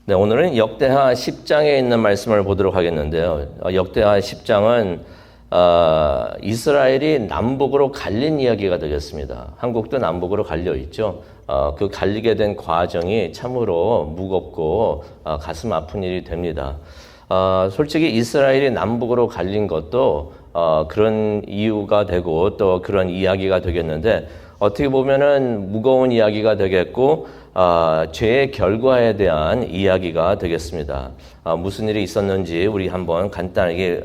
네, 오늘은 역대하 10장에 있는 말씀을 보도록 하겠는데요. 역대하 10장은 이스라엘이 남북으로 갈린 이야기가 되겠습니다. 한국도 남북으로 갈려 있죠. 그 갈리게 된 과정이 참으로 무겁고 가슴 아픈 일이 됩니다. 솔직히 이스라엘이 남북으로 갈린 것도 그런 이유가 되고 또 그런 이야기가 되겠는데, 어떻게 보면은 무거운 이야기가 되겠고 죄의 결과에 대한 이야기가 되겠습니다. 무슨 일이 있었는지 우리 한번 간단하게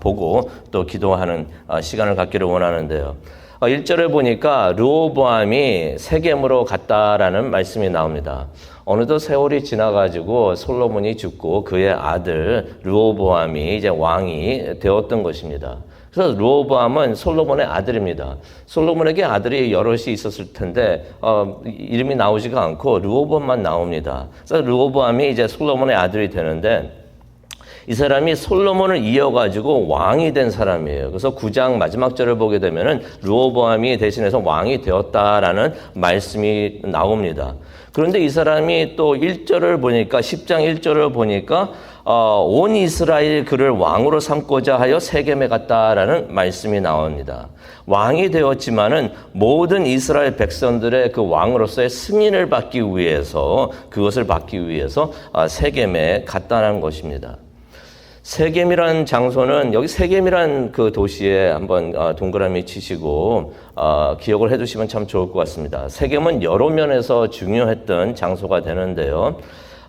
보고 또 기도하는 시간을 갖기를 원하는데요. 1절에 보니까 르호보암이 세겜으로 갔다라는 말씀이 나옵니다. 어느덧 세월이 지나가지고 솔로몬이 죽고 그의 아들 르호보암이 이제 왕이 되었던 것입니다. 그래서 르호보암은 솔로몬의 아들입니다. 솔로몬에게 아들이 여럿이 있었을 텐데 이름이 나오지가 않고 르호보암만 나옵니다. 그래서 르호보암이 이제 솔로몬의 아들이 되는데, 이 사람이 솔로몬을 이어가지고 왕이 된 사람이에요. 그래서 9장 마지막 절을 보게 되면은 르호보암이 대신해서 왕이 되었다라는 말씀이 나옵니다. 그런데 이 사람이 또 1절을 보니까, 10장 1절을 보니까 온 이스라엘 그를 왕으로 삼고자 하여 세겜에 갔다라는 말씀이 나옵니다. 왕이 되었지만은 모든 이스라엘 백성들의 그 왕으로서의 승인을 받기 위해서, 그것을 받기 위해서 세겜에 갔다는 것입니다. 세겜이라는 장소는, 여기 세겜이라는 그 도시에 한번 동그라미 치시고 기억을 해두시면 참 좋을 것 같습니다. 세겜은 여러 면에서 중요했던 장소가 되는데요.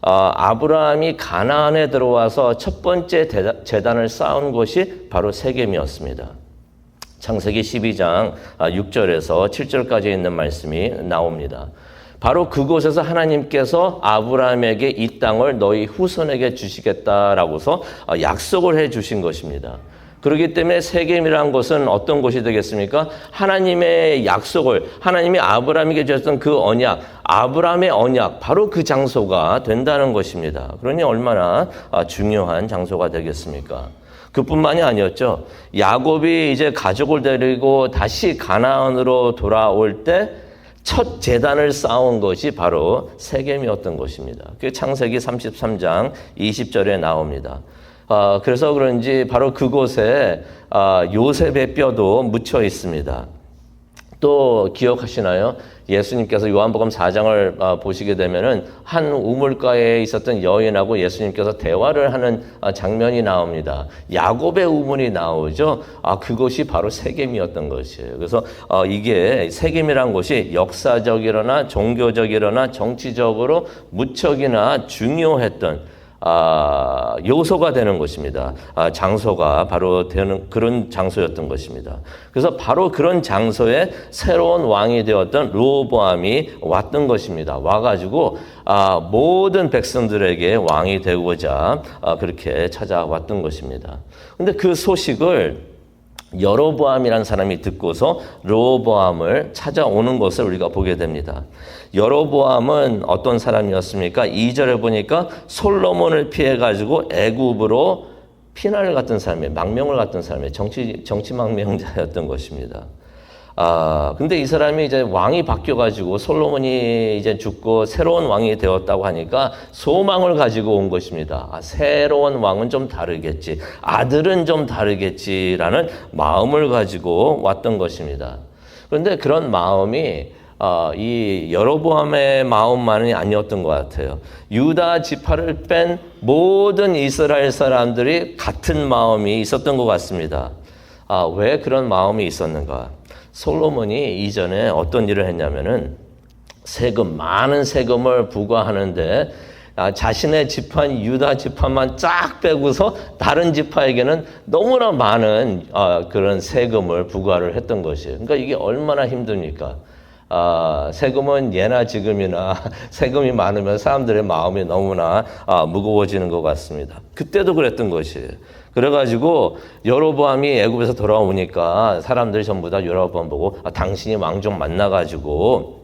아브라함이 가나안에 들어와서 첫 번째 제단을 쌓은 곳이 바로 세겜이었습니다. 창세기 12장 6절에서 7절까지 있는 말씀이 나옵니다. 바로 그곳에서 하나님께서 아브라함에게 이 땅을 너희 후손에게 주시겠다라고서 약속을 해 주신 것입니다. 그렇기 때문에 세겜이라는 것은 어떤 곳이 되겠습니까? 하나님의 약속을, 하나님이 아브라함에게 주셨던 그 언약, 아브라함의 언약, 바로 그 장소가 된다는 것입니다. 그러니 얼마나 중요한 장소가 되겠습니까? 그뿐만이 아니었죠. 야곱이 이제 가족을 데리고 다시 가나안으로 돌아올 때 첫 제단을 쌓은 것이 바로 세겜이었던 것입니다. 그게 창세기 33장 20절에 나옵니다. 그래서 그런지 바로 그곳에 요셉의 뼈도 묻혀 있습니다. 또 기억하시나요? 예수님께서 요한복음 4장을 보시게 되면은 한 우물가에 있었던 여인하고 예수님께서 대화를 하는 장면이 나옵니다. 야곱의 우물이 나오죠. 그것이 바로 세겜이었던 것이에요. 그래서 이게 세겜이란 곳이 역사적이거나 종교적이거나 정치적으로 무척이나 중요했던 요소가 되는 것입니다. 장소가 바로 되는 그런 장소였던 것입니다. 그래서 바로 그런 장소에 새로운 왕이 되었던 르호보암이 왔던 것입니다. 와가지고 모든 백성들에게 왕이 되고자 그렇게 찾아왔던 것입니다. 그런데 그 소식을 여로보암이라는 사람이 듣고서 르호보암을 찾아오는 것을 우리가 보게 됩니다. 여로보암은 어떤 사람이었습니까? 2절에 보니까 솔로몬을 피해가지고 애굽으로 피난을 갔던 사람이에요. 망명을 갔던 사람이에요. 정치 망명자였던 것입니다. 근데 이 사람이 이제 왕이 바뀌어가지고 솔로몬이 이제 죽고 새로운 왕이 되었다고 하니까 소망을 가지고 온 것입니다. 새로운 왕은 좀 다르겠지, 아들은 좀 다르겠지라는 마음을 가지고 왔던 것입니다. 그런데 그런 마음이 이 여로보암의 마음만이 아니었던 것 같아요. 유다 지파를 뺀 모든 이스라엘 사람들이 같은 마음이 있었던 것 같습니다. 왜 그런 마음이 있었는가? 솔로몬이 이전에 어떤 일을 했냐면은 많은 세금을 부과하는데 자신의 지파인 유다 지파만 쫙 빼고서 다른 지파에게는 너무나 많은 그런 세금을 부과를 했던 것이에요. 그러니까 이게 얼마나 힘듭니까? 세금은 예나 지금이나 세금이 많으면 사람들의 마음이 너무나 무거워지는 것 같습니다. 그때도 그랬던 것이에요. 그래가지고 여로보암이 애굽에서 돌아오니까 사람들이 전부 다 여로보암 보고 당신이 왕 좀 만나가지고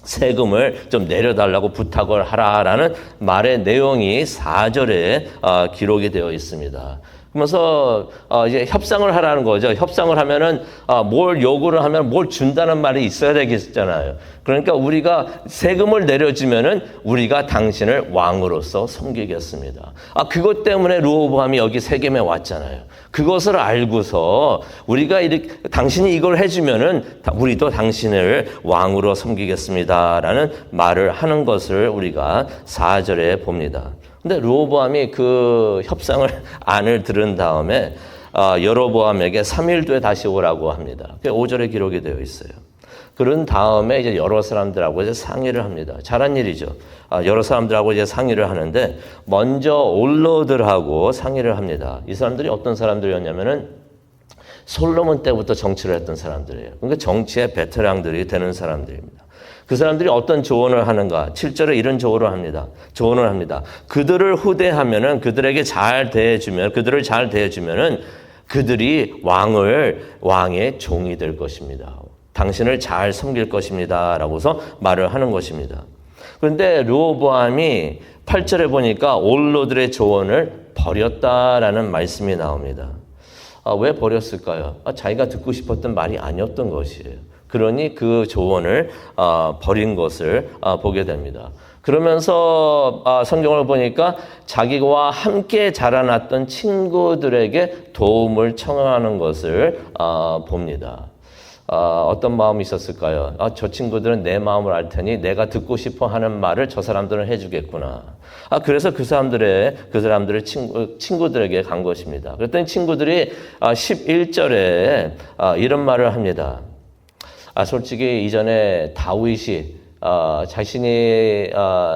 세금을 좀 내려달라고 부탁을 하라라는 말의 내용이 4절에 기록이 되어 있습니다. 그러면서 이제 협상을 하라는 거죠. 협상을 하면은 뭘 요구를 하면 뭘 준다는 말이 있어야 되겠잖아요. 그러니까 우리가 세금을 내려주면은 우리가 당신을 왕으로서 섬기겠습니다. 그것 때문에 르호보암이 여기 세겜에 왔잖아요. 그것을 알고서 우리가 이렇게 당신이 이걸 해주면은 우리도 당신을 왕으로 섬기겠습니다라는 말을 하는 것을 우리가 4절에 봅니다. 근데 르호보암이 그 협상을 안을 들은 다음에 여로보암에게 3일 뒤에 다시 오라고 합니다. 5절에 기록이 되어 있어요. 그런 다음에 이제 여러 사람들하고 이제 상의를 합니다. 잘한 일이죠. 여러 사람들하고 이제 상의를 하는데 먼저 올로들하고 상의를 합니다. 이 사람들이 어떤 사람들이었냐면은 솔로몬 때부터 정치를 했던 사람들이에요. 그러니까 정치의 베테랑들이 되는 사람들입니다. 그 사람들이 어떤 조언을 하는가? 7절에 이런 조언을 합니다. 그들을 후대하면은 그들에게 잘 대해주면 그들을 잘 대해주면은 그들이 왕의 종이 될 것입니다. 당신을 잘 섬길 것입니다라고서 말을 하는 것입니다. 그런데 르호보암이 8절에 보니까 올로들의 조언을 버렸다라는 말씀이 나옵니다. 왜 버렸을까요? 자기가 듣고 싶었던 말이 아니었던 것이에요. 그러니 그 조언을 버린 것을 보게 됩니다. 그러면서 성경을 보니까 자기와 함께 자라났던 친구들에게 도움을 청하는 것을 봅니다. 어떤 마음이 있었을까요? 저 친구들은 내 마음을 알 테니 내가 듣고 싶어 하는 말을 저 사람들은 해주겠구나. 그래서 그 사람들의 친구들에게 간 것입니다. 그랬더니 친구들이 11절에 이런 말을 합니다. 솔직히 이전에 다윗이 자신이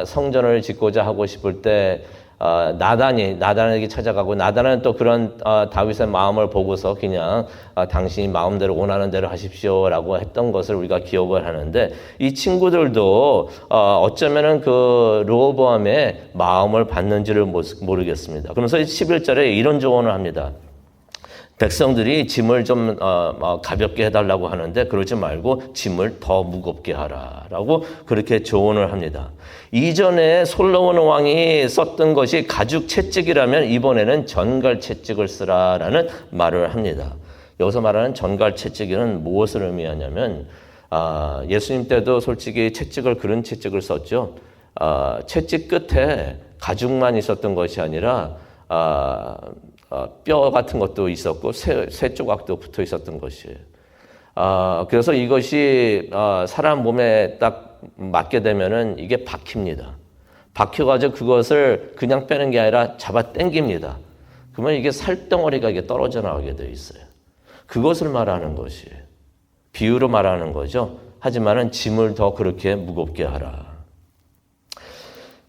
성전을 짓고자 하고 싶을 때 나단에게 찾아가고 나단은 또 그런 다윗의 마음을 보고서 그냥 당신이 마음대로 원하는 대로 하십시오라고 했던 것을 우리가 기억을 하는데 이 친구들도 어쩌면은 그 르호보암의 마음을 받는지를 모르겠습니다. 그러면서 11절에 이런 조언을 합니다. 백성들이 짐을 좀 가볍게 해달라고 하는데 그러지 말고 짐을 더 무겁게 하라라고 그렇게 조언을 합니다. 이전에 솔로몬 왕이 썼던 것이 가죽 채찍이라면 이번에는 전갈 채찍을 쓰라라는 말을 합니다. 여기서 말하는 전갈 채찍은 무엇을 의미하냐면 예수님 때도 솔직히 그런 채찍을 썼죠. 채찍 끝에 가죽만 있었던 것이 아니라 뼈 같은 것도 있었고 쇠 조각도 붙어 있었던 것이에요. 그래서 이것이 사람 몸에 딱 맞게 되면은 이게 박힙니다. 박혀가지고 그것을 그냥 빼는 게 아니라 잡아 당깁니다. 그러면 이게 살덩어리가 이게 떨어져 나오게 되어 있어요. 그것을 말하는 것이에요. 비유로 말하는 거죠. 하지만은 짐을 더 그렇게 무겁게 하라.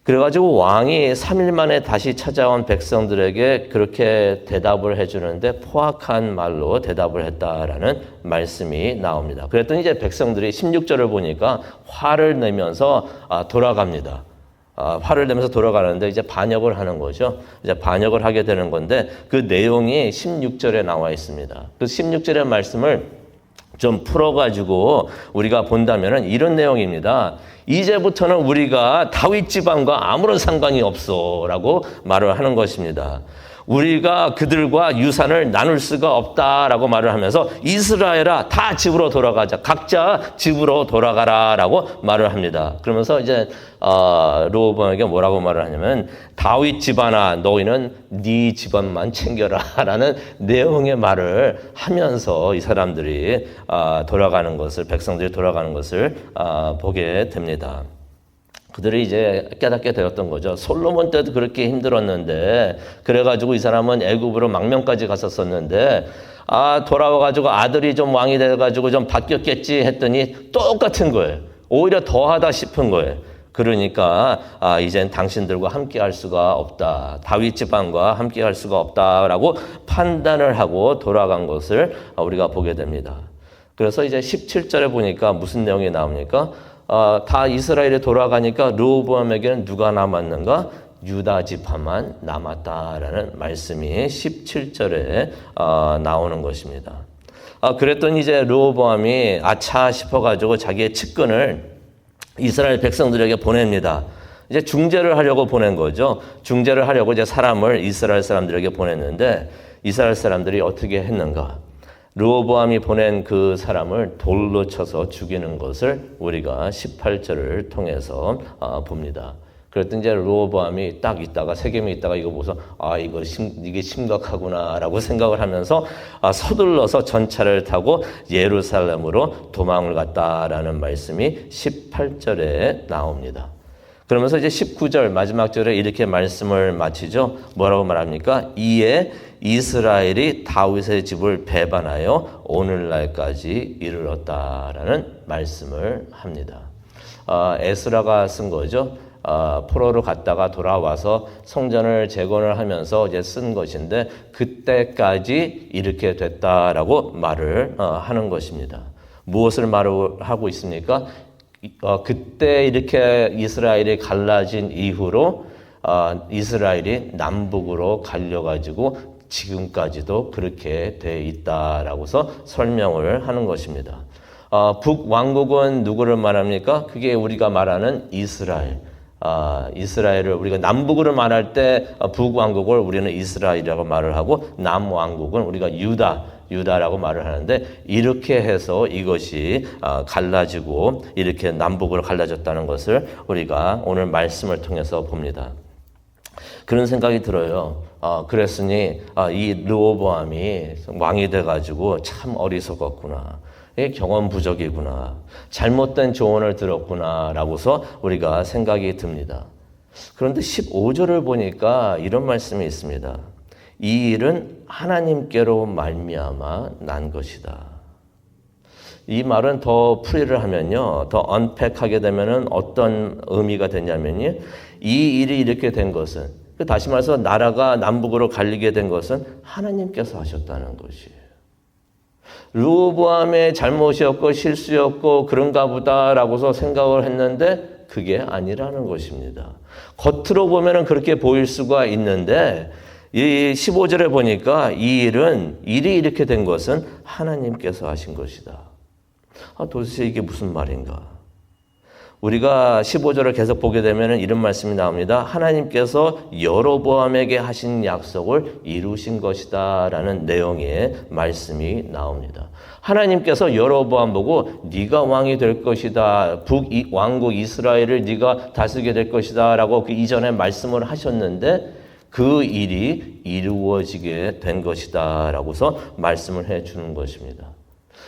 그래가지고 왕이 3일 만에 다시 찾아온 백성들에게 그렇게 대답을 해주는데 포악한 말로 대답을 했다라는 말씀이 나옵니다. 그랬더니 이제 백성들이 16절을 보니까 화를 내면서 돌아갑니다. 화를 내면서 돌아가는데 이제 반역을 하는 거죠. 이제 반역을 하게 되는 건데 그 내용이 16절에 나와 있습니다. 그 16절의 말씀을 좀 풀어가지고 우리가 본다면은 이런 내용입니다. 이제부터는 우리가 다윗 집안과 아무런 상관이 없어라고 말을 하는 것입니다. 우리가 그들과 유산을 나눌 수가 없다라고 말을 하면서 이스라엘아 다 집으로 돌아가자. 각자 집으로 돌아가라라고 말을 합니다. 그러면서 이제 르호보암에게 뭐라고 말을 하냐면 다윗 집안아 너희는 네 집안만 챙겨라라는 내용의 말을 하면서 이 사람들이 백성들이 돌아가는 것을 보게 됩니다. 그들이 이제 깨닫게 되었던 거죠. 솔로몬 때도 그렇게 힘들었는데 그래가지고 이 사람은 애굽으로 망명까지 갔었었는데 돌아와가지고 아들이 좀 왕이 돼가지고 좀 바뀌었겠지 했더니 똑같은 거예요. 오히려 더하다 싶은 거예요. 그러니까 이젠 당신들과 함께 할 수가 없다. 다윗 집안과 함께 할 수가 없다라고 판단을 하고 돌아간 것을 우리가 보게 됩니다. 그래서 이제 17절에 보니까 무슨 내용이 나옵니까? 다 이스라엘에 돌아가니까 르호보암에게는 누가 남았는가? 유다 지파만 남았다라는 말씀이 17절에 나오는 것입니다. 그랬더니 이제 르호보암이 아차 싶어가지고 자기의 측근을 이스라엘 백성들에게 보냅니다. 이제 중재를 하려고 보낸 거죠. 중재를 하려고 이제 사람을 이스라엘 사람들에게 보냈는데 이스라엘 사람들이 어떻게 했는가? 르호보암이 보낸 그 사람을 돌로 쳐서 죽이는 것을 우리가 18절을 통해서 봅니다. 그랬더니 이제 르호보암이 딱 있다가 세겜에 있다가 이거 보고서 이게 심각하구나라고 생각을 하면서 서둘러서 전차를 타고 예루살렘으로 도망을 갔다라는 말씀이 18절에 나옵니다. 그러면서 이제 19절 마지막 절에 이렇게 말씀을 마치죠. 뭐라고 말합니까? 이에 이스라엘이 다윗의 집을 배반하여 오늘날까지 이르렀다라는 말씀을 합니다. 에스라가 쓴 거죠. 포로로 갔다가 돌아와서 성전을 재건을 하면서 이제 쓴 것인데 그때까지 이렇게 됐다라고 말을 하는 것입니다. 무엇을 말하고 있습니까? 그때 이렇게 이스라엘이 갈라진 이후로 이스라엘이 남북으로 갈려가지고 지금까지도 그렇게 돼 있다라고서 설명을 하는 것입니다. 북왕국은 누구를 말합니까? 그게 우리가 말하는 이스라엘. 이스라엘을 우리가 남북으로 말할 때 북왕국을 우리는 이스라엘이라고 말을 하고 남왕국은 우리가 유다라고 말을 하는데 이렇게 해서 이것이 갈라지고 이렇게 남북으로 갈라졌다는 것을 우리가 오늘 말씀을 통해서 봅니다. 그런 생각이 들어요. 그랬으니 이 르호보암이 왕이 돼가지고 참 어리석었구나. 경험 부족이구나. 잘못된 조언을 들었구나 라고서 우리가 생각이 듭니다. 그런데 15절을 보니까 이런 말씀이 있습니다. 이 일은 하나님께로 말미암아 난 것이다. 이 말은 더 풀이를 하면요. 더 언팩하게 되면은 어떤 의미가 되냐면요. 이 일이 이렇게 된 것은 다시 말해서 나라가 남북으로 갈리게 된 것은 하나님께서 하셨다는 것이에요. 르호보암의 잘못이었고 실수였고 그런가 보다라고서 생각을 했는데 그게 아니라는 것입니다. 겉으로 보면은 그렇게 보일 수가 있는데 이 15절에 보니까 이 일이 이렇게 된 것은 하나님께서 하신 것이다. 도대체 이게 무슨 말인가? 우리가 15절을 계속 보게 되면 이런 말씀이 나옵니다. 하나님께서 여로보암에게 하신 약속을 이루신 것이다 라는 내용의 말씀이 나옵니다. 하나님께서 여로보암 보고 네가 왕이 될 것이다. 북왕국 이스라엘을 네가 다스리게 될 것이다 라고 그 이전에 말씀을 하셨는데 그 일이 이루어지게 된 것이다 라고서 말씀을 해 주는 것입니다.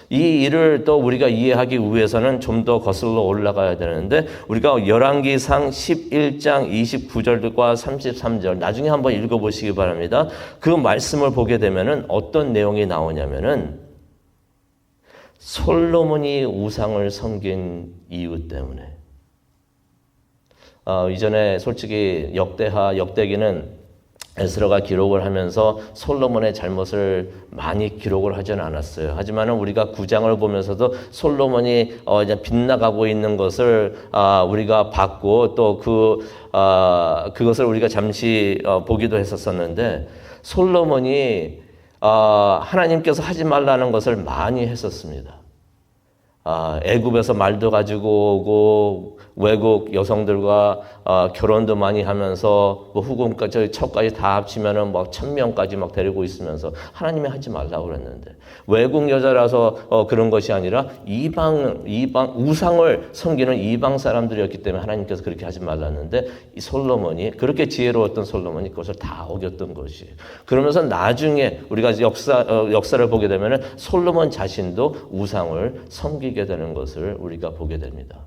이 일을 또 우리가 이해하기 위해서는 좀 더 거슬러 올라가야 되는데 우리가 열왕기상 11장 29절과 33절 나중에 한번 읽어보시기 바랍니다. 그 말씀을 보게 되면은 어떤 내용이 나오냐면은 솔로몬이 우상을 섬긴 이유 때문에 이전에 솔직히 역대기는 에스라가 기록을 하면서 솔로몬의 잘못을 많이 기록을 하지는 않았어요. 하지만은 우리가 9장을 보면서도 솔로몬이 이제 빗나가고 있는 것을 우리가 봤고 또 그것을 우리가 잠시 보기도 했었었는데 솔로몬이 하나님께서 하지 말라는 것을 많이 했었습니다. 애굽에서 말도 가지고 오고 외국 여성들과 결혼도 많이 하면서 뭐 후궁까지 첩까지 다 합치면은 막 1000명까지 막 데리고 있으면서 하나님이 하지 말라고 그랬는데 외국 여자라서 그런 것이 아니라 이방 우상을 섬기는 이방 사람들이었기 때문에 하나님께서 그렇게 하지 말랐는데 이 솔로몬이 그렇게 지혜로웠던 솔로몬이 그것을 다 어겼던 것이에요. 그러면서 나중에 우리가 역사를 보게 되면은 솔로몬 자신도 우상을 섬기게 되는 것을 우리가 보게 됩니다.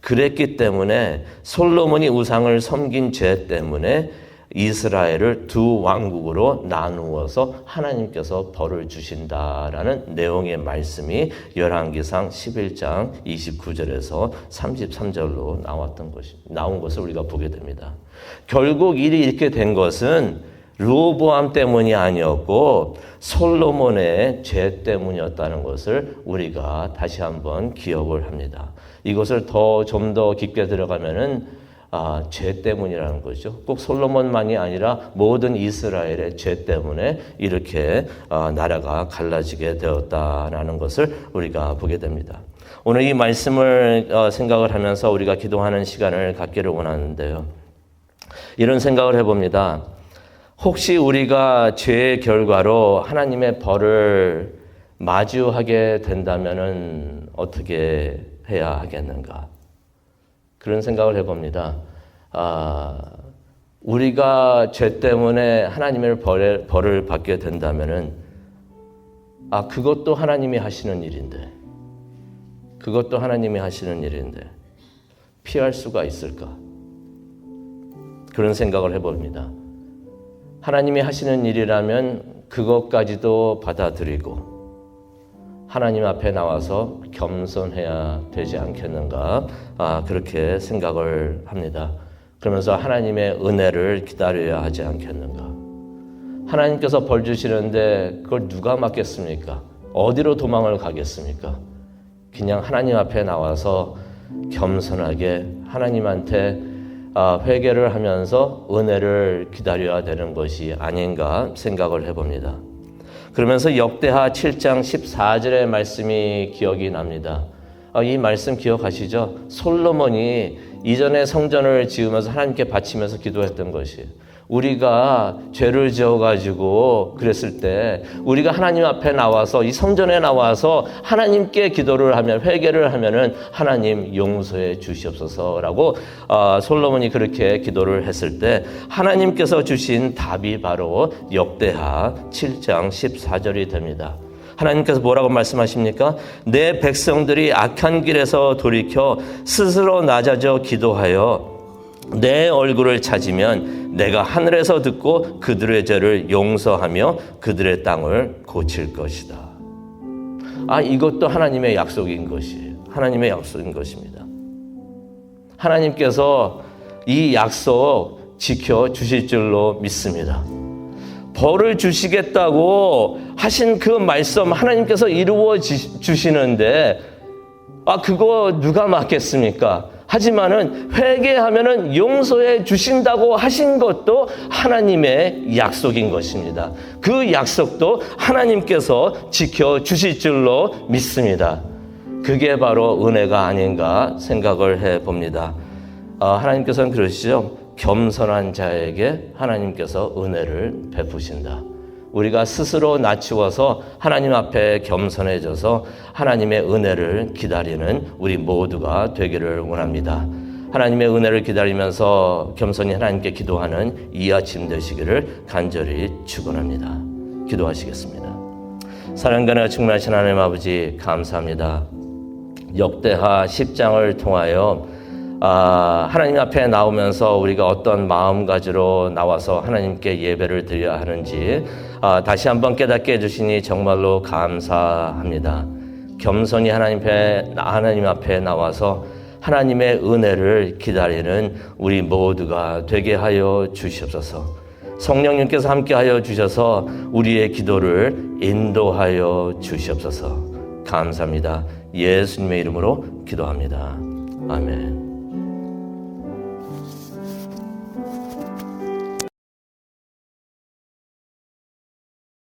그랬기 때문에 솔로몬이 우상을 섬긴 죄 때문에 이스라엘을 두 왕국으로 나누어서 하나님께서 벌을 주신다라는 내용의 말씀이 열왕기상 11장 29절에서 33절로 나온 것을 우리가 보게 됩니다. 결국 일이 이렇게 된 것은 르호보암 때문이 아니었고 솔로몬의 죄 때문이었다는 것을 우리가 다시 한번 기억을 합니다. 이것을 좀 더 깊게 들어가면은 죄 때문이라는 거죠. 꼭 솔로몬만이 아니라 모든 이스라엘의 죄 때문에 이렇게 나라가 갈라지게 되었다라는 것을 우리가 보게 됩니다. 오늘 이 말씀을 생각을 하면서 우리가 기도하는 시간을 갖기를 원하는데요. 이런 생각을 해봅니다. 혹시 우리가 죄의 결과로 하나님의 벌을 마주하게 된다면 어떻게 해야 하겠는가? 그런 생각을 해봅니다. 우리가 죄 때문에 하나님의 벌을 받게 된다면 그것도 하나님이 하시는 일인데 그것도 하나님이 하시는 일인데 피할 수가 있을까? 그런 생각을 해봅니다. 하나님이 하시는 일이라면 그것까지도 받아들이고 하나님 앞에 나와서 겸손해야 되지 않겠는가? 그렇게 생각을 합니다. 그러면서 하나님의 은혜를 기다려야 하지 않겠는가? 하나님께서 벌 주시는데 그걸 누가 맡겠습니까? 어디로 도망을 가겠습니까? 그냥 하나님 앞에 나와서 겸손하게 하나님한테 회개를 하면서 은혜를 기다려야 되는 것이 아닌가 생각을 해봅니다. 그러면서 역대하 7장 14절의 말씀이 기억이 납니다. 이 말씀 기억하시죠? 솔로몬이 이전에 성전을 지으면서 하나님께 바치면서 기도했던 것이 우리가 죄를 지어가지고 그랬을 때 우리가 하나님 앞에 나와서 이 성전에 나와서 하나님께 기도를 하면 회개를 하면은 하나님 용서해 주시옵소서라고 솔로몬이 그렇게 기도를 했을 때 하나님께서 주신 답이 바로 역대하 7장 14절이 됩니다. 하나님께서 뭐라고 말씀하십니까? 내 백성들이 악한 길에서 돌이켜 스스로 낮아져 기도하여 내 얼굴을 찾으면 내가 하늘에서 듣고 그들의 죄를 용서하며 그들의 땅을 고칠 것이다. 이것도 하나님의 약속인 것이에요. 하나님의 약속인 것입니다. 하나님께서 이 약속 지켜주실 줄로 믿습니다. 벌을 주시겠다고 하신 그 말씀 하나님께서 이루어 주시는데 그거 누가 맡겠습니까? 하지만은 회개하면은 용서해 주신다고 하신 것도 하나님의 약속인 것입니다. 그 약속도 하나님께서 지켜 주실 줄로 믿습니다. 그게 바로 은혜가 아닌가 생각을 해 봅니다. 하나님께서는 그러시죠. 겸손한 자에게 하나님께서 은혜를 베푸신다. 우리가 스스로 낮추어서 하나님 앞에 겸손해져서 하나님의 은혜를 기다리는 우리 모두가 되기를 원합니다. 하나님의 은혜를 기다리면서 겸손히 하나님께 기도하는 이 아침 되시기를 간절히 축원합니다. 기도하시겠습니다. 사랑과 은혜가 충만하신 하나님 아버지 감사합니다. 역대하 10장을 통하여 하나님 앞에 나오면서 우리가 어떤 마음가지로 나와서 하나님께 예배를 드려야 하는지 다시 한번 깨닫게 해주시니 정말로 감사합니다. 겸손히 하나님 앞에 나와서 하나님의 은혜를 기다리는 우리 모두가 되게 하여 주시옵소서. 성령님께서 함께하여 주셔서 우리의 기도를 인도하여 주시옵소서. 감사합니다. 예수님의 이름으로 기도합니다. 아멘.